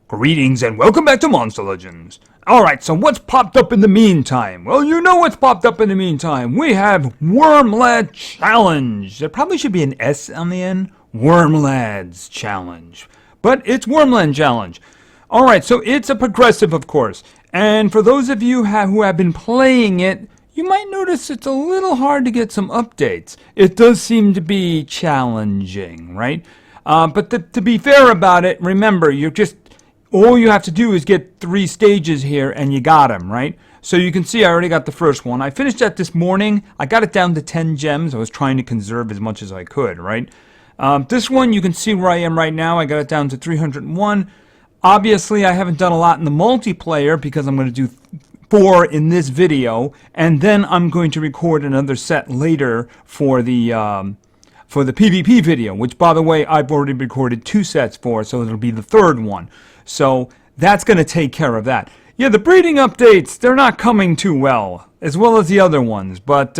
Greetings and welcome back to Monster Legends. Alright, so what's popped up in the meantime? Well, you know what's popped up in the meantime. We have Wyrmlad Challenge. There probably should be an S on the end. Wyrmlad's Challenge. But it's Wyrmlad Challenge. Alright, so it's a progressive, of course. And for those of you who have been playing it, you might notice it's a little hard to get some updates. It does seem to be challenging, right? But to be fair about it, remember, all you have to do is get 3 stages here and you got them, right? So you can see I already got the first one. I finished that this morning. I got it down to 10 gems. I was trying to conserve as much as I could, right? This one, you can see where I am right now. I got it down to 301. Obviously, I haven't done a lot in the multiplayer because I'm going to do 4 in this video. And then I'm going to record another set later for the PvP video, which, by the way, I've already recorded 2 sets for, so it'll be the 3rd one. So that's going to take care of that. Yeah, the breeding updates, they're not coming too well as the other ones. But,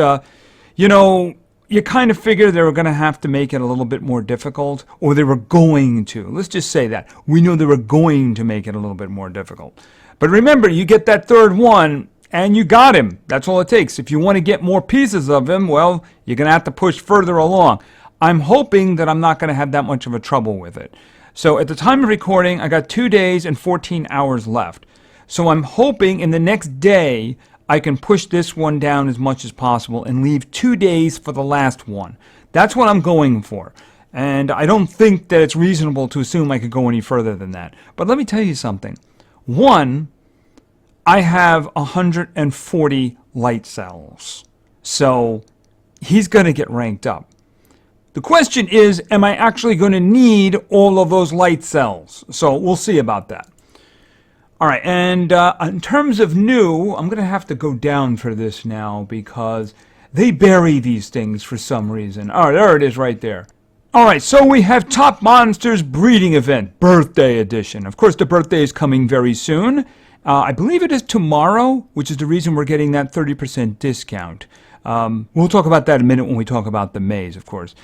you know, you kind of figure they were going to have to make it a little bit more difficult, or they were going to. Let's just say that. We know they were going to make it a little bit more difficult. But remember, you get that 3rd one, and you got him. That's all it takes. If you want to get more pieces of him, well, you're going to have to push further along. I'm hoping that I'm not going to have that much of a trouble with it. So at the time of recording, I got 2 days and 14 hours left. So I'm hoping in the next day, I can push this one down as much as possible and leave 2 days for the last one. That's what I'm going for. And I don't think that it's reasonable to assume I could go any further than that. But let me tell you something. One, I have 140 light cells. So he's going to get ranked up. The question is, am I actually going to need all of those light cells? So we'll see about that. All right, and in terms of new, I'm going to have to go down for this now because they bury these things for some reason. All right, there it is right there. All right, so we have Top Monsters Breeding Event, Birthday Edition. Of course, the birthday is coming very soon. I believe it is tomorrow, which is the reason we're getting that 30% discount. We'll talk about that in a minute when we talk about the maze, of course.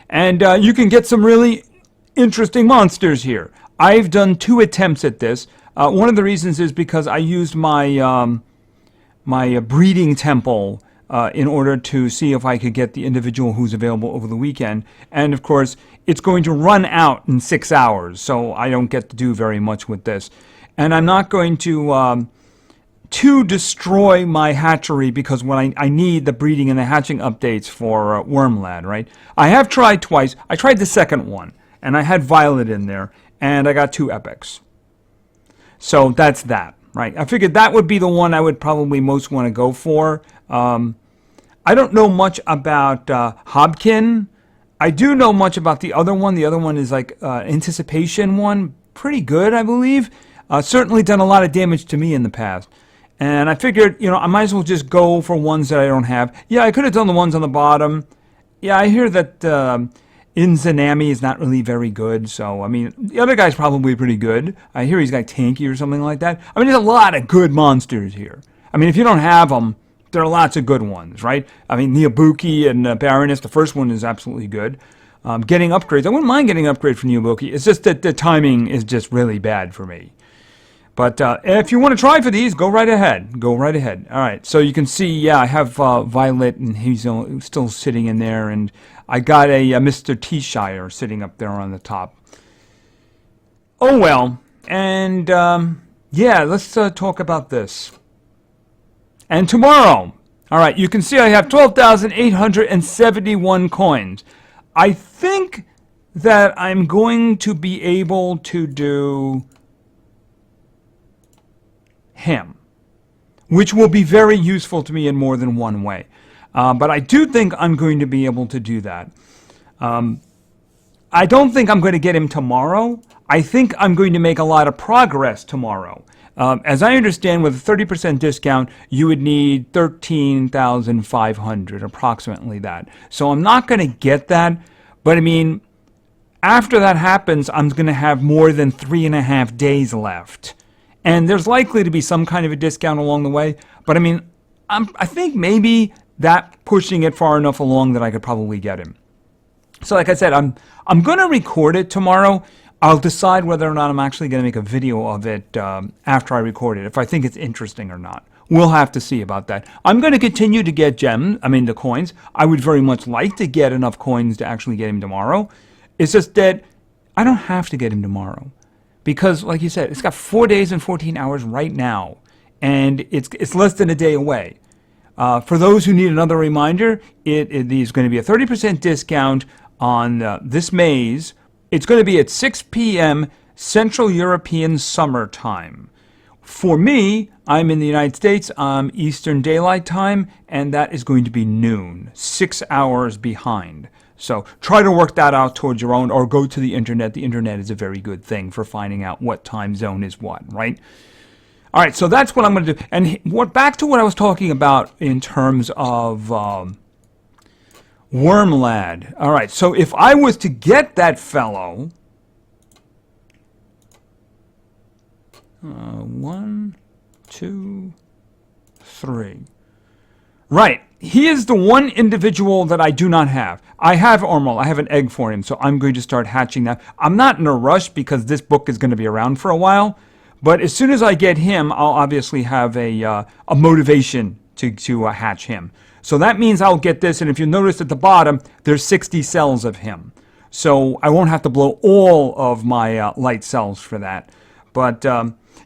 And you can get some really interesting monsters here. I've done 2 attempts at this. One of the reasons is because I used my my breeding temple in order to see if I could get the individual who's available over the weekend. And of course, it's going to run out in 6 hours, so I don't get to do very much with this. And I'm not going to destroy my hatchery because when I need the breeding and the hatching updates for Wyrmlad, right? I have tried twice. I tried the second one, and I had Violet in there, and I got 2 epics. So that's that, right? I figured that would be the one I would probably most want to go for. I don't know much about Hobkin. I do know much about the other one. The other one is like Anticipation one. Pretty good, I believe. Certainly done a lot of damage to me in the past. And I figured, you know, I might as well just go for ones that I don't have. Yeah, I could have done the ones on the bottom. Yeah, I hear that Inzanami is not really very good. So, I mean, the other guy's probably pretty good. I hear he's got Tanky or something like that. I mean, there's a lot of good monsters here. I mean, if you don't have them, there are lots of good ones, right? I mean, Neobuki and Baroness, the first one is absolutely good. Getting upgrades, I wouldn't mind getting an upgrade for Neobuki. It's just that the timing is just really bad for me. But if you want to try for these, go right ahead. Go right ahead. All right. So you can see, yeah, I have Violet, and he's still sitting in there. And I got a Mr. T-Shire sitting up there on the top. Oh, well. And, yeah, let's talk about this. And tomorrow. All right. You can see I have 12,871 coins. I think that I'm going to be able to do him, which will be very useful to me in more than one way. But I do think I'm going to be able to do that. I don't think I'm going to get him tomorrow. I think I'm going to make a lot of progress tomorrow. As I understand, with a 30% discount, you would need 13,500, approximately that. So I'm not going to get that, but I mean, after that happens, I'm going to have more than 3.5 days left. And there's likely to be some kind of a discount along the way. But I mean, I think maybe that pushing it far enough along that I could probably get him. So like I said, I'm going to record it tomorrow. I'll decide whether or not I'm actually going to make a video of it after I record it, if I think it's interesting or not. We'll have to see about that. I'm going to continue to get the coins. I would very much like to get enough coins to actually get him tomorrow. It's just that I don't have to get him tomorrow. Because, like you said, it's got 4 days and 14 hours right now. And it's less than a day away. For those who need another reminder, it is going to be a 30% discount on this maze. It's going to be at 6 p.m. Central European Summer Time. For me, I'm in the United States, Eastern Daylight Time, and that is going to be noon, 6 hours behind. So try to work that out towards your own, or go to the internet. The internet is a very good thing for finding out what time zone is what, right? All right, so that's what I'm going to do. And back to what I was talking about in terms of Wyrmlad. All right, so if I was to get that fellow... 1, 2, 3. Right. He is the one individual that I do not have. I have Wyrmlad. I have an egg for him, so I'm going to start hatching that. I'm not in a rush because this book is going to be around for a while. But as soon as I get him, I'll obviously have a motivation to hatch him. So that means I'll get this, and if you notice at the bottom, there's 60 cells of him. So I won't have to blow all of my light cells for that. But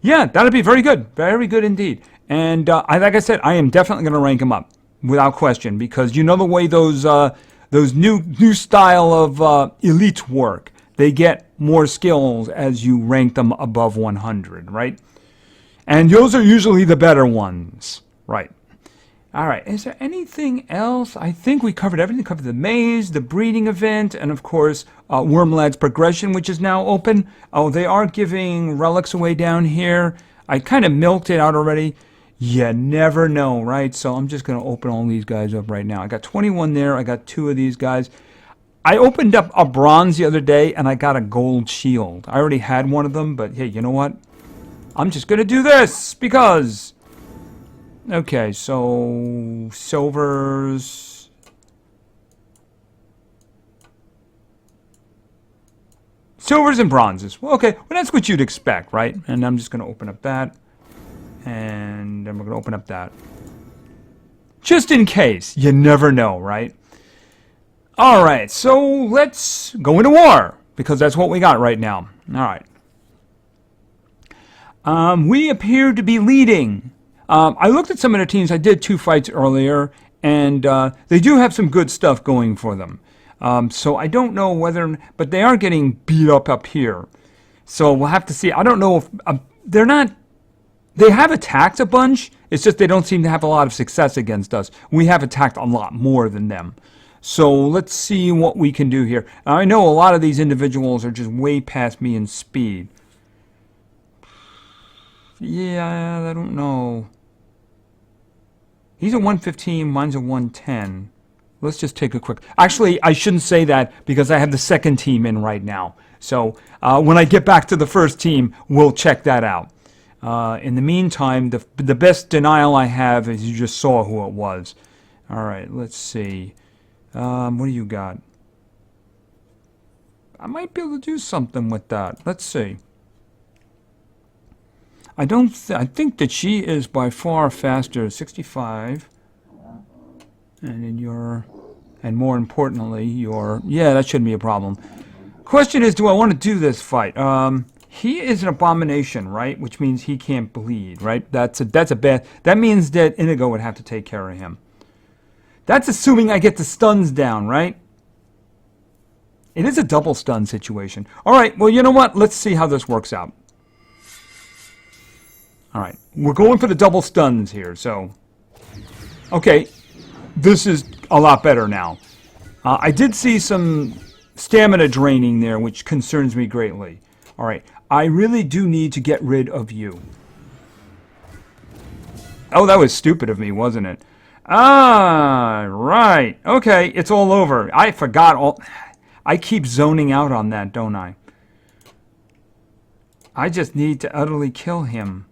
yeah, that'll be very good indeed. And like I said, I am definitely going to rank him up without question, because you know the way those new style of elite work. They get more skills as you rank them above 100, right? And those are usually the better ones, right? All right, is there anything else? I think we covered everything. We covered the maze, the breeding event, and of course, Wyrmlad's progression, which is now open. Oh, they are giving relics away down here. I kind of milked it out already. You never know, right? So I'm just going to open all these guys up right now. I got 21 there. I got 2 of these guys. I opened up a bronze the other day, and I got a gold shield. I already had one of them, but hey, you know what? I'm just going to do this, because... Okay, so... Silvers... Silvers and bronzes. Well, okay, well, that's what you'd expect, right? And I'm just going to open up that. And then we're going to open up that. Just in case. You never know, right? Alright, so let's go into war, because that's what we got right now. Alright. We appear to be leading. I looked at some of the teams. I did 2 fights earlier, and they do have some good stuff going for them. So I don't know whether... But they are getting beat up here. So we'll have to see. I don't know if... they're not... They have attacked a bunch. It's just they don't seem to have a lot of success against us. We have attacked a lot more than them. So let's see what we can do here. I know a lot of these individuals are just way past me in speed. Yeah, I don't know. He's a 115, mine's a 110. Let's just take a quick... Actually, I shouldn't say that because I have the second team in right now. So when I get back to the first team, we'll check that out. In the meantime, the best denial I have is you just saw who it was. All right, let's see. What do you got? I might be able to do something with that. Let's see. I think that she is by far faster. 65. And then and more importantly, yeah, that shouldn't be a problem. Question is, do I want to do this fight? He is an abomination, right? Which means he can't bleed, right? That's a bad... That means that Inigo would have to take care of him. That's assuming I get the stuns down, right? It is a double stun situation. All right, well, you know what? Let's see how this works out. All right, we're going for the double stuns here, so... Okay, this is a lot better now. I did see some stamina draining there, which concerns me greatly. All right, I really do need to get rid of you. Oh, that was stupid of me, wasn't it? Ah, right. Okay, it's all over. I forgot all... I keep zoning out on that, don't I? I just need to utterly kill him.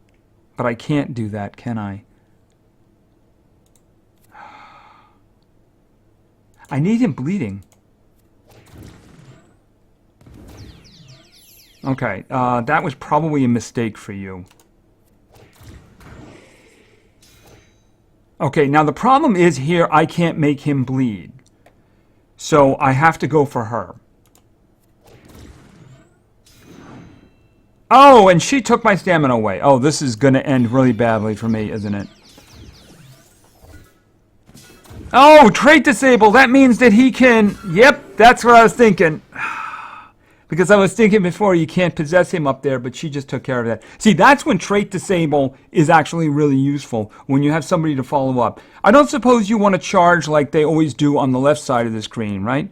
But I can't do that, can I? I need him bleeding. Okay, that was probably a mistake for you. Okay, now the problem is here I can't make him bleed. So I have to go for her. Oh, and she took my stamina away. Oh, this is going to end really badly for me, isn't it? Oh, trait disable. That means that he can... Yep, that's what I was thinking. Because I was thinking before you can't possess him up there, but she just took care of that. See, that's when trait disable is actually really useful, when you have somebody to follow up. I don't suppose you want to charge like they always do on the left side of the screen, right?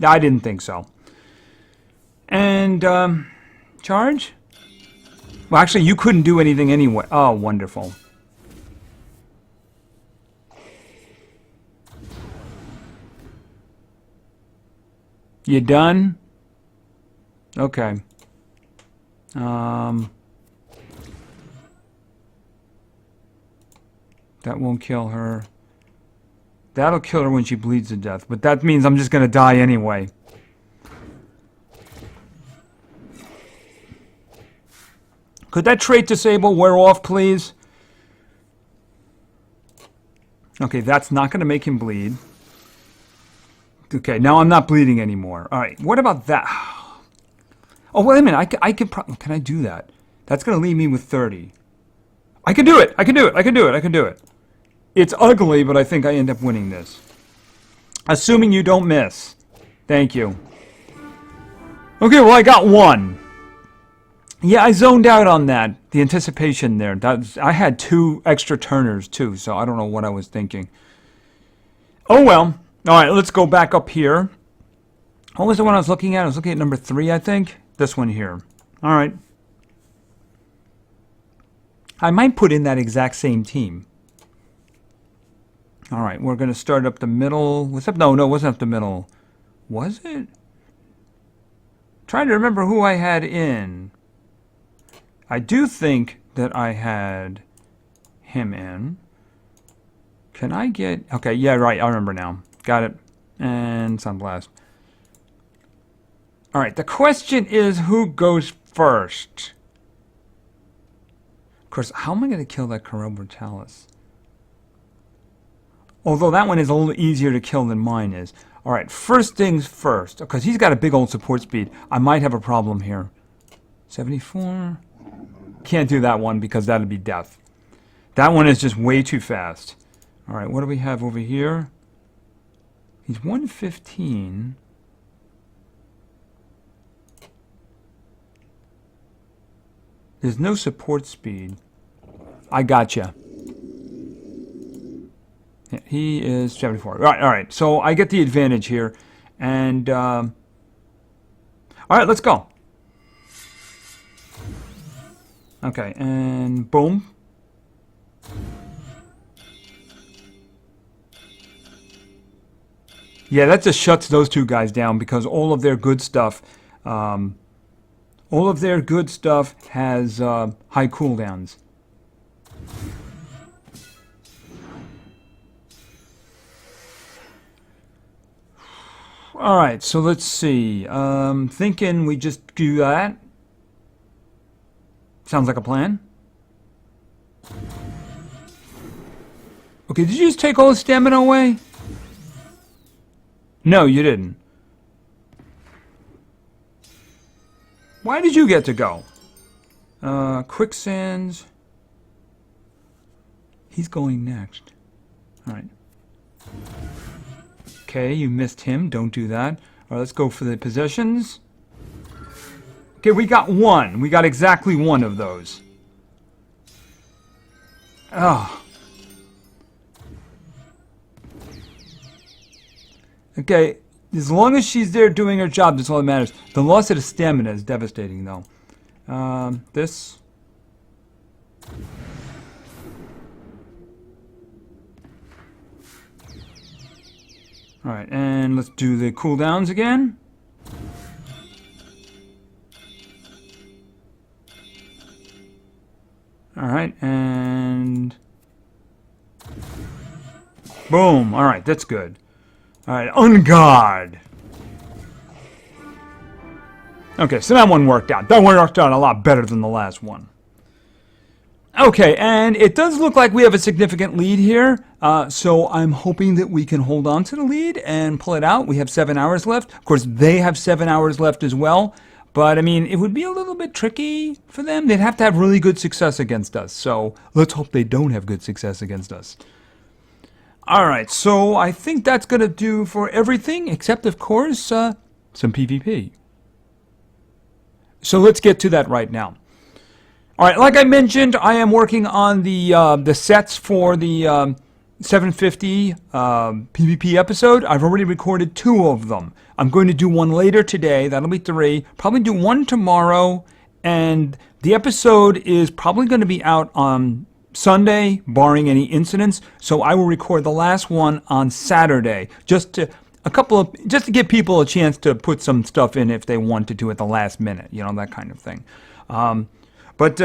I didn't think so. And, charge? Well, actually, you couldn't do anything anyway. Oh, wonderful. You done? Okay. That won't kill her. That'll kill her when she bleeds to death, but that means I'm just gonna die anyway. Could that trait disable wear off, please? Okay, that's not gonna make him bleed. Okay, now I'm not bleeding anymore. All right, what about that? Oh, wait a minute. Can I do that? That's going to leave me with 30. I can do it. I can do it. I can do it. I can do it. It's ugly, but I think I end up winning this. Assuming you don't miss. Thank you. Okay, well, I got one. Yeah, I zoned out on that. The anticipation there. I had 2 extra turners, too, so I don't know what I was thinking. Oh, well. All right, let's go back up here. What was the one I was looking at? I was looking at number 3, I think. This one here. All right. I might put in that exact same team. All right, we're going to start up the middle. No, it wasn't up the middle. Was it? Trying to remember who I had in. I do think that I had him in. Can I get... Okay, yeah, right. I remember now. Got it. And Sunblast. All right, the question is who goes first? Of course, how am I going to kill that Corel Brutalis? Although that one is a little easier to kill than mine is. All right, first things first. Because he's got a big old support speed. I might have a problem here. 74. Can't do that one because that would be death. That one is just way too fast. All right, what do we have over here? He's 115. There's no support speed. I gotcha. Yeah, he is 74. All right. So I get the advantage here. And, all right, let's go. Okay, and boom. Yeah, that just shuts those 2 guys down because all of their good stuff, has high cooldowns. All right, so let's see. Thinking we just do that. Sounds like a plan. Okay, did you just take all the stamina away? No, you didn't. Why did you get to go? Quicksands. He's going next. Alright. Okay, you missed him. Don't do that. Alright, let's go for the possessions. Okay, we got 1. We got exactly 1 of those. Oh. Okay, as long as she's there doing her job, that's all that matters. The loss of the stamina is devastating, though. This. Alright, and let's do the cooldowns again. Alright, and... boom! Alright, that's good. Alright, on guard! Okay, so that one worked out. That one worked out a lot better than the last one. Okay, and it does look like we have a significant lead here, so I'm hoping that we can hold on to the lead and pull it out. We have 7 hours left. Of course, they have 7 hours left as well, but I mean, it would be a little bit tricky for them. They'd have to have really good success against us, so let's hope they don't have good success against us. Alright, so I think that's going to do for everything, except, of course, some PvP. So let's get to that right now. All right, like I mentioned, I am working on the sets for the 750 PvP episode. I've already recorded 2 of them. I'm going to do one later today. That'll be 3. Probably do one tomorrow. And the episode is probably going to be out on Sunday, barring any incidents. So I will record the last one on Saturday, just to give people a chance to put some stuff in if they want to do it at the last minute, you know, that kind of thing. But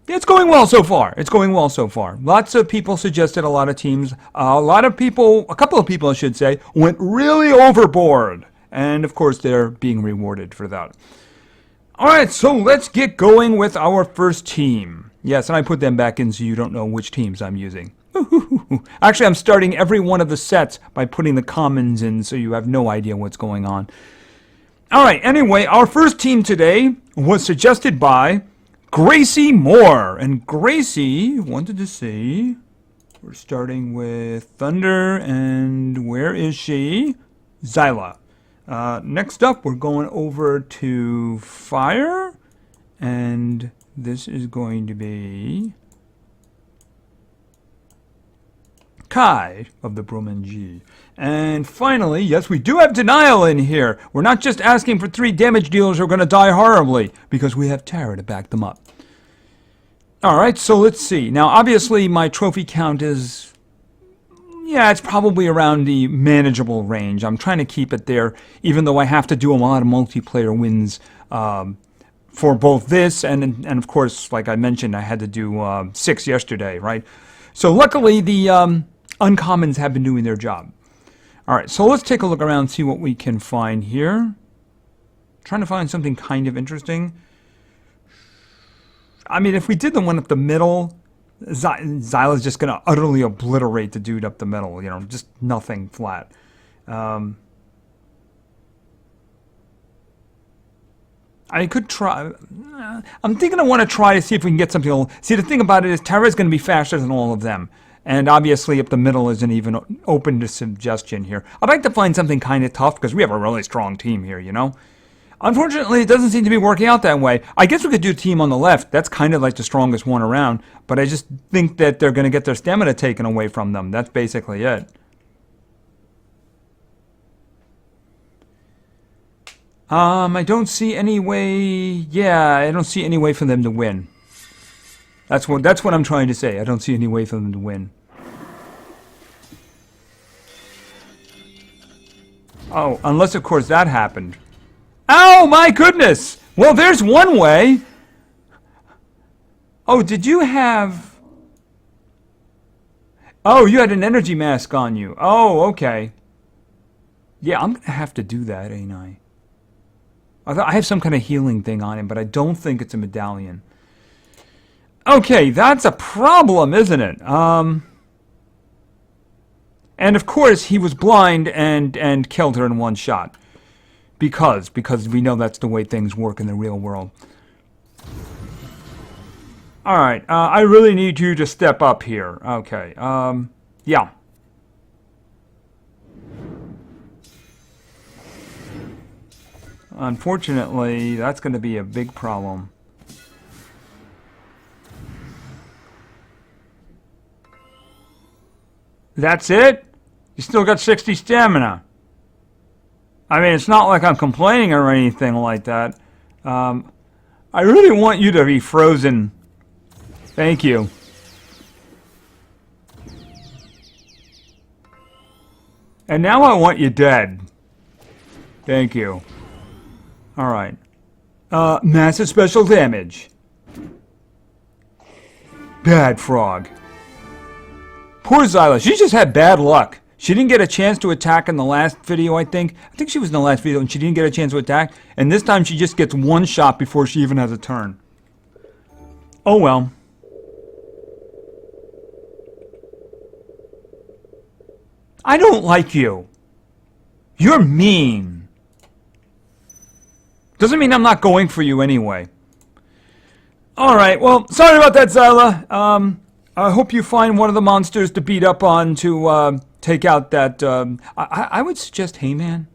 it's going well so far. It's going well so far. Lots of people suggested, a lot of teams, a couple of people, I should say, went really overboard. And, of course, they're being rewarded for that. All right, so let's get going with our first team. Yes, and I put them back in so you don't know which teams I'm using. Actually, I'm starting every one of the sets by putting the commons in so you have no idea what's going on. All right, anyway, our first team today was suggested by Gracie Moore. And Gracie wanted to see, we're starting with Thunder, and where is she? Zyla. Next up, we're going over to Fire, and this is going to be Kai of the Bromanji. And finally, yes, we do have Denial in here. We're not just asking for 3 damage dealers who are going to die horribly, because we have Tara to back them up. Alright, so let's see. Now, obviously, my trophy count is, yeah, it's probably around the manageable range. I'm trying to keep it there, even though I have to do a lot of multiplayer wins for both this and of course, like I mentioned, I had to do 6 yesterday, right? So luckily, the uncommons have been doing their job. Alright, so let's take a look around and see what we can find here. Trying to find something kind of interesting. I mean, if we did the one up the middle, Zyla's just going to utterly obliterate the dude up the middle, you know, just nothing flat. I could try. I'm thinking I want to try to see if we can get something. See, the thing about it is Tara's going to be faster than all of them. And obviously up the middle isn't even open to suggestion here. I'd like to find something kind of tough because we have a really strong team here, you know. Unfortunately, it doesn't seem to be working out that way. I guess we could do a team on the left. That's kind of like the strongest one around. But I just think that they're going to get their stamina taken away from them. That's basically it. I don't see any way. Yeah, I don't see any way for them to win. That's what I'm trying to say. I don't see any way for them to win. Oh, unless of course that happened. Oh my goodness! Well, there's one way. Oh, did you have? Oh, you had an energy mask on you. Oh, okay. Yeah, I'm gonna have to do that, ain't I? I have some kind of healing thing on him, but I don't think it's a medallion. Okay, that's a problem, isn't it? And of course, he was blind and killed her in one shot. Because we know that's the way things work in the real world. Alright, I really need you to step up here. Okay, yeah. Unfortunately, that's going to be a big problem. That's it? You still got 60 stamina. I mean, it's not like I'm complaining or anything like that. I really want you to be frozen. Thank you. And now I want you dead. Thank you. Alright. Massive special damage. Bad frog. Poor Zyla. She just had bad luck. She didn't get a chance to attack in the last video, I think. I think she was in the last video and she didn't get a chance to attack. And this time she just gets one shot before she even has a turn. Oh well. I don't like you. You're mean. Doesn't mean I'm not going for you anyway. Alright, well, sorry about that, Zyla. I hope you find one of the monsters to beat up on to take out that... I would suggest Heyman.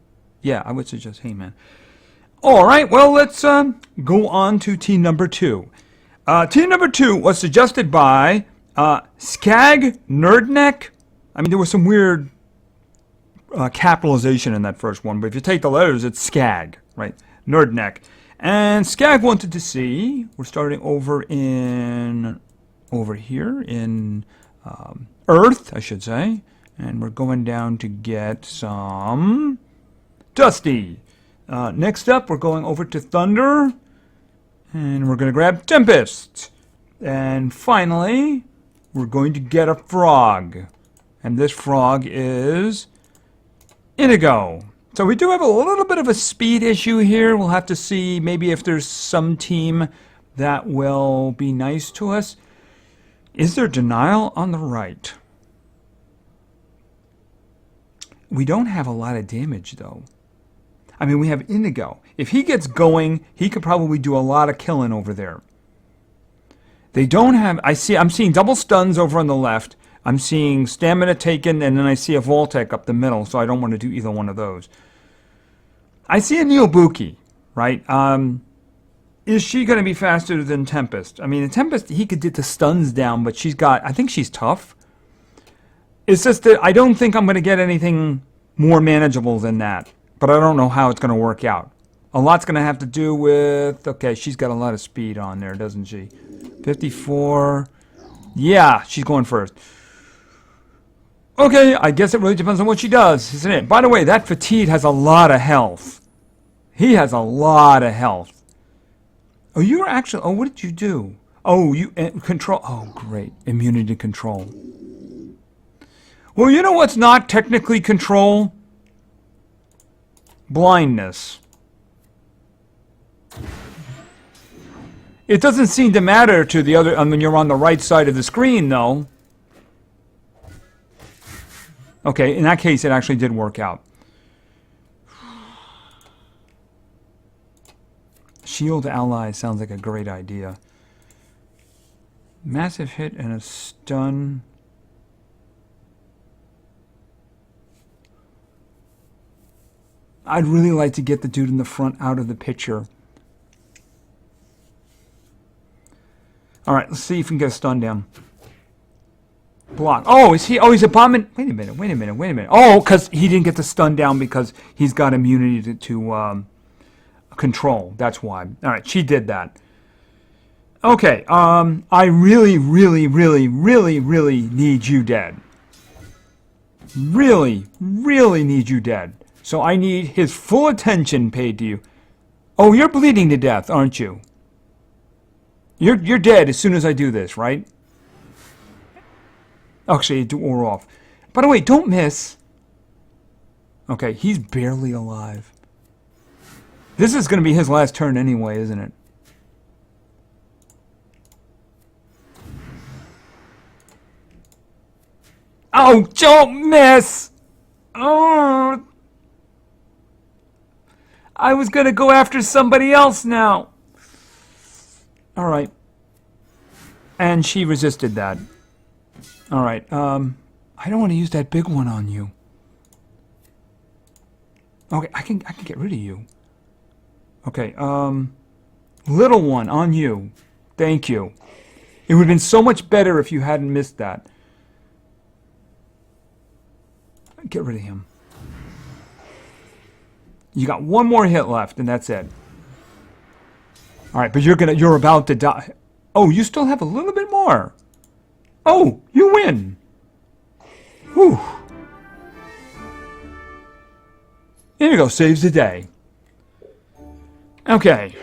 Yeah, I would suggest Heyman. Alright, well, let's go on to team number 2. Team number 2 was suggested by Skag Nerdneck. I mean, there was some weird capitalization in that first one, but if you take the letters, it's Skag, right? Nerdneck. And Skag wanted to see, we're starting over here in Earth, I should say, and we're going down to get some Dusty. Next up, we're going over to Thunder, and we're going to grab Tempest. And finally, we're going to get a Frog. And this Frog is Indigo. So we do have a little bit of a speed issue here. We'll have to see maybe if there's some team that will be nice to us. Is there denial on the right? We don't have a lot of damage though. I mean, we have Indigo. If he gets going, he could probably do a lot of killing over there. They don't have... I'm seeing double stuns over on the left. I'm seeing stamina taken, and then I see a Voltec up the middle, so I don't want to do either one of those. I see a Neobuki, right? Is she going to be faster than Tempest? I mean, the Tempest, he could get the stuns down, but she's got... I think she's tough. It's just that I don't think I'm going to get anything more manageable than that. But I don't know how it's going to work out. A lot's going to have to do with... Okay, she's got a lot of speed on there, doesn't she? 54... Yeah, she's going first. Okay, I guess it really depends on what she does, isn't it? By the way, that Fatigue has a lot of health. He has a lot of health. Oh, you were actually... Oh, what did you do? Oh, you... control... Oh, great. Immunity control. Well, you know what's not technically control? Blindness. It doesn't seem to matter to the other... I mean, you're on the right side of the screen, though. Okay, in that case, it actually did work out. Shield ally sounds like a great idea. Massive hit and a stun. I'd really like to get the dude in the front out of the picture. Alright, let's see if we can get a stun down. Block. Oh, is he? Oh, he's a bombing. Wait a minute. Oh, because he didn't get the stun down because he's got immunity to control. That's why. All right, she did that. Okay. I really need you dead. Really need you dead. So I need his full attention paid to you. Oh, you're bleeding to death, aren't you? You're dead as soon as I do this, right? Actually, we're off. By the way, don't miss. Okay, he's barely alive. This is going to be his last turn anyway, isn't it? Oh, don't miss! Oh! I was going to go after somebody else now. Alright. And she resisted that. Alright, I don't want to use that big one on you. Okay, I can get rid of you. Okay, little one on you. Thank you. It would have been so much better if you hadn't missed that. Get rid of him. You got one more hit left, and that's it. Alright, but you're about to die. Oh, you still have a little bit more. Oh, you win. Whew. Here you go, saves the day. Okay.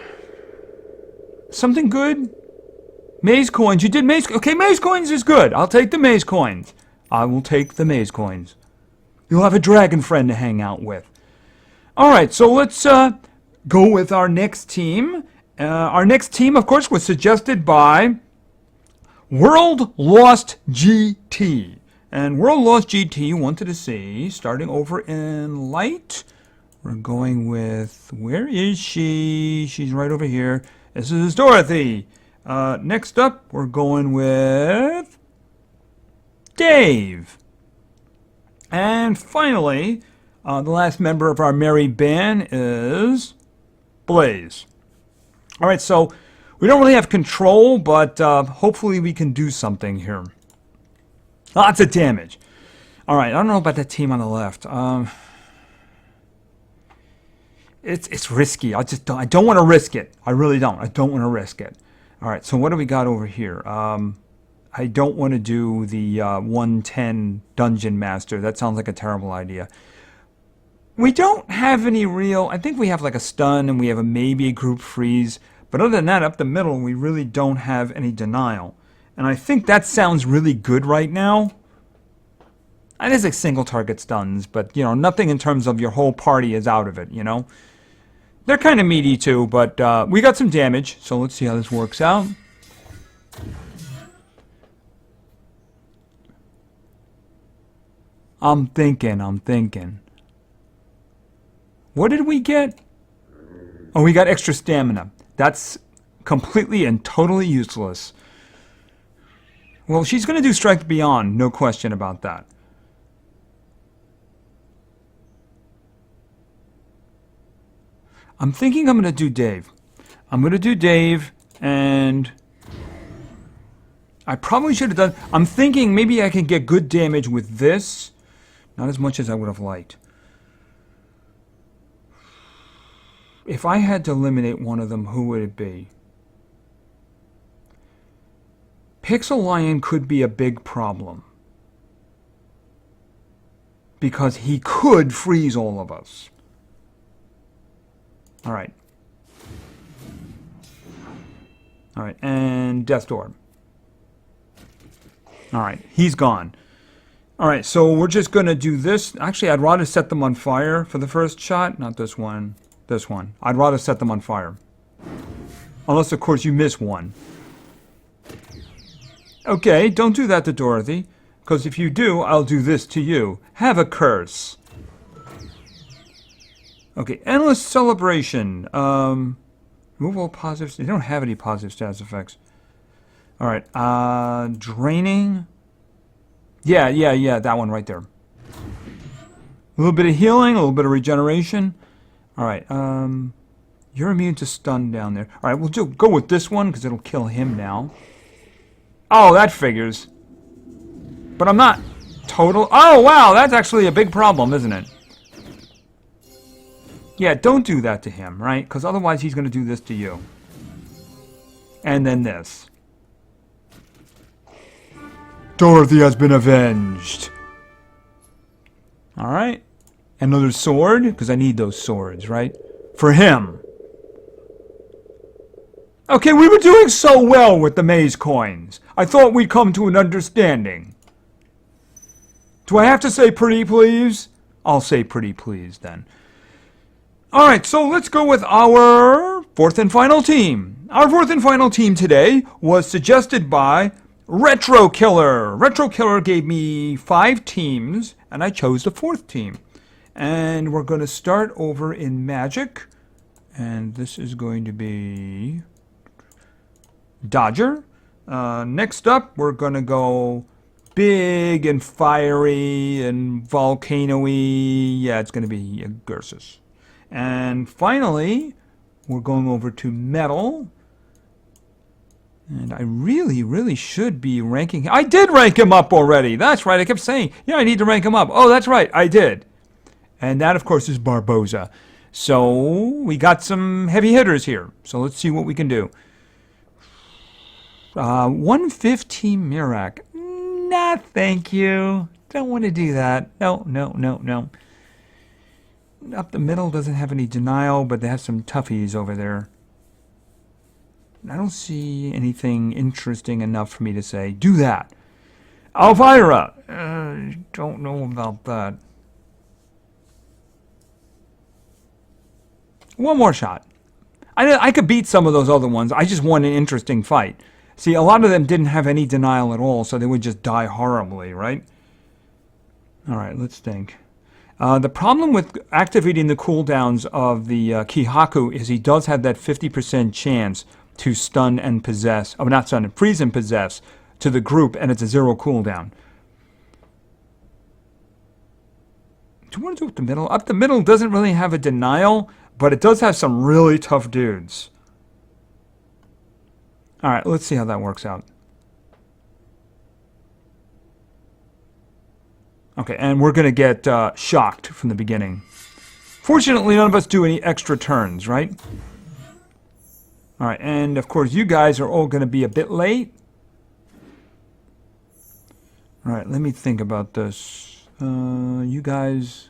Something good? Maze coins. You did maze... Okay, maze coins is good. I'll take the maze coins. I will take the maze coins. You'll have a dragon friend to hang out with. All right, so let's go with our next team. Our next team, of course, was suggested by World Lost GT. And World Lost GT wanted to see, starting over in light, we're going with, where is she? She's right over here. This is Dorothy. Next up, we're going with Dave. And finally, the last member of our merry band is Blaze. All right, so we don't really have control, but hopefully we can do something here. Lots of damage. All right, I don't know about that team on the left. It's risky. I don't want to risk it. I really don't. I don't want to risk it. All right, so what do we got over here? I don't want to do the 110 Dungeon Master. That sounds like a terrible idea. We don't have any real... I think we have like a stun and we have maybe a group freeze. But other than that, up the middle, we really don't have any denial. And I think that sounds really good right now. It is like single target stuns, but, you know, nothing in terms of your whole party is out of it, you know. They're kind of meaty too, but we got some damage. So let's see how this works out. I'm thinking. What did we get? Oh, we got extra stamina. That's completely and totally useless. Well, she's going to do Strength Beyond, no question about that. I'm thinking I'm going to do Dave. I'm going to do Dave, and I probably should have done... I'm thinking maybe I can get good damage with this. Not as much as I would have liked. If I had to eliminate one of them, who would it be? Pixel Lion could be a big problem. Because he could freeze all of us. Alright. Alright, and Death Door. Alright, he's gone. Alright, so we're just going to do this. Actually, I'd rather set them on fire for the first shot. Not this one. This one. I'd rather set them on fire. Unless, of course, you miss one. Okay, don't do that to Dorothy. Because if you do, I'll do this to you. Have a curse. Okay, Endless Celebration. Remove all positives. They don't have any positive status effects. Alright, Draining. Yeah, that one right there. A little bit of healing, a little bit of regeneration. Alright, you're immune to stun down there. Alright, we'll go with this one, because it'll kill him now. Oh, that figures. But I'm not total... Oh, wow, that's actually a big problem, isn't it? Yeah, don't do that to him, right? Because otherwise he's going to do this to you. And then this. Dorothy has been avenged. Alright. Another sword, because I need those swords, right? For him. Okay, we were doing so well with the maze coins. I thought we'd come to an understanding. Do I have to say pretty please? I'll say pretty please then. Alright, so let's go with our fourth and final team. Our fourth and final team today was suggested by Retro Killer. Retro Killer gave me 5 teams, and I chose the 4th team. And we're going to start over in Magic. And this is going to be Dodger. Next up, we're going to go big and fiery and volcano-y. Yeah, it's going to be Gersus. And finally, we're going over to Metal. And I really should be ranking him. I did rank him up already. That's right. I kept saying, yeah, I need to rank him up. Oh, that's right. I did. And that, of course, is Barboza. So we got some heavy hitters here. So let's see what we can do. 115 Mirak. Nah, thank you. Don't want to do that. No. Up the middle doesn't have any denial, but they have some toughies over there. I don't see anything interesting enough for me to say, do that. Elvira! Don't know about that. One more shot. I could beat some of those other ones. I just want an interesting fight. See, a lot of them didn't have any denial at all, so they would just die horribly, right? All right, let's think. The problem with activating the cooldowns of the Kihaku is he does have that 50% chance to stun and possess, oh, not stun, freeze and possess to the group, and it's a 0 cooldown. Do you want to do up the middle? Up the middle doesn't really have a denial, but it does have some really tough dudes. All right, let's see how that works out. Okay, and we're going to get shocked from the beginning. Fortunately, none of us do any extra turns, right? All right, and of course, you guys are all going to be a bit late. All right, let me think about this. You guys,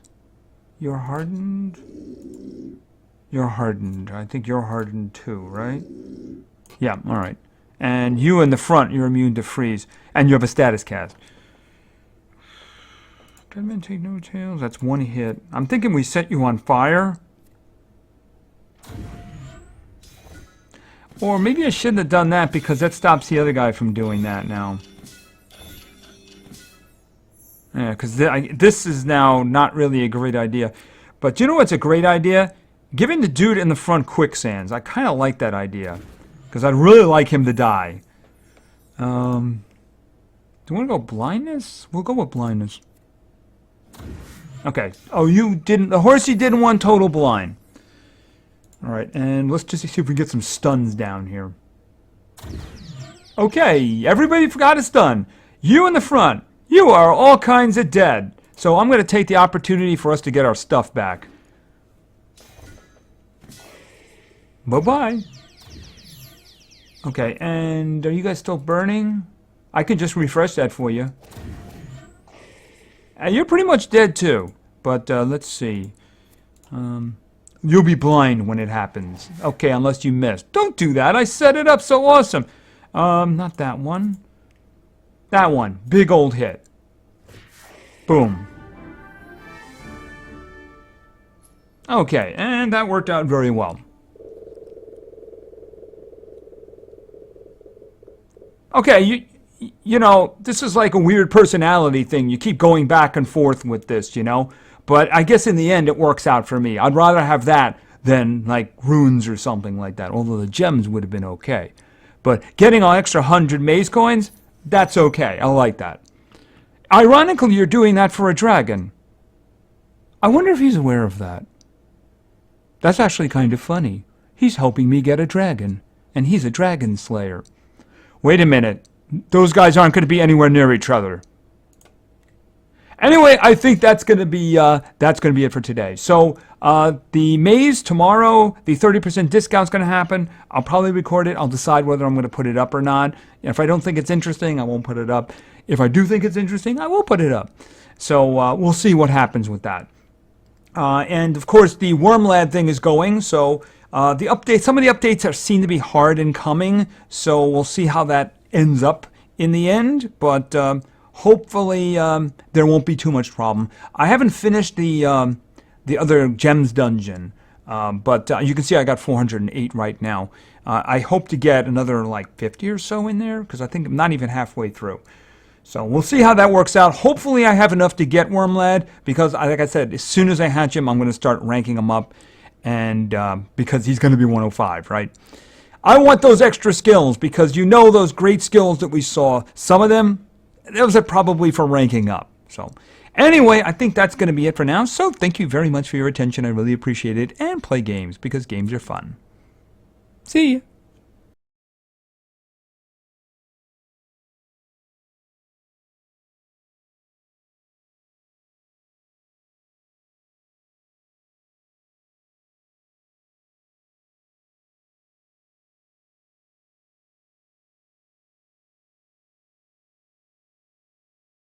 you're hardened? You're hardened. I think you're hardened too, right? Yeah, all right. And you in the front, you're immune to freeze. And you have a status cast. Deadman take no tails. That's one hit. I'm thinking we set you on fire. Or maybe I shouldn't have done that because that stops the other guy from doing that now. Yeah, because this is now not really a great idea. But you know what's a great idea? Giving the dude in the front quicksands. I kind of like that idea. Because I'd really like him to die. Do you want to go blindness? We'll go with blindness. Okay. Oh, you didn't... The horsey didn't want total blind. Alright, and let's just see if we can get some stuns down here. Okay, everybody forgot a stun. You in the front. You are all kinds of dead. So I'm going to take the opportunity for us to get our stuff back. Bye-bye. Okay, and are you guys still burning? I can just refresh that for you. And you're pretty much dead too. But let's see. You'll be blind when it happens. Okay, unless you miss. Don't do that. I set it up so awesome. Not that one. That one. Big old hit. Boom. Okay, and that worked out very well. Okay, you know, this is like a weird personality thing. You keep going back and forth with this, you know. But I guess in the end it works out for me. I'd rather have that than like runes or something like that. Although the gems would have been okay. But getting an extra 100 maze coins, that's okay. I like that. Ironically, you're doing that for a dragon. I wonder if he's aware of that. That's actually kind of funny. He's helping me get a dragon. And he's a dragon slayer. Wait a minute. Those guys aren't going to be anywhere near each other. Anyway, I think that's going to be it for today. So the maze tomorrow, the 30% discount is going to happen. I'll probably record it. I'll decide whether I'm going to put it up or not. If I don't think it's interesting, I won't put it up. If I do think it's interesting, I will put it up. So we'll see what happens with that. And of course, the Wyrmlad thing is going. So the updates, some of the updates seem to be hard in coming. So we'll see how that ends up in the end. But hopefully there won't be too much problem. I haven't finished the other gems dungeon, but you can see I got 408 right now. I hope to get another like 50 or so in there because I think I'm not even halfway through. So we'll see how that works out. Hopefully I have enough to get Wyrmlad because, like I said, as soon as I hatch him, I'm going to start ranking him up, and because he's going to be 105, right? I want those extra skills because you know those great skills that we saw. Some of them, those are probably for ranking up. So anyway, I think that's going to be it for now. So thank you very much for your attention. I really appreciate it. And play games because games are fun. See ya.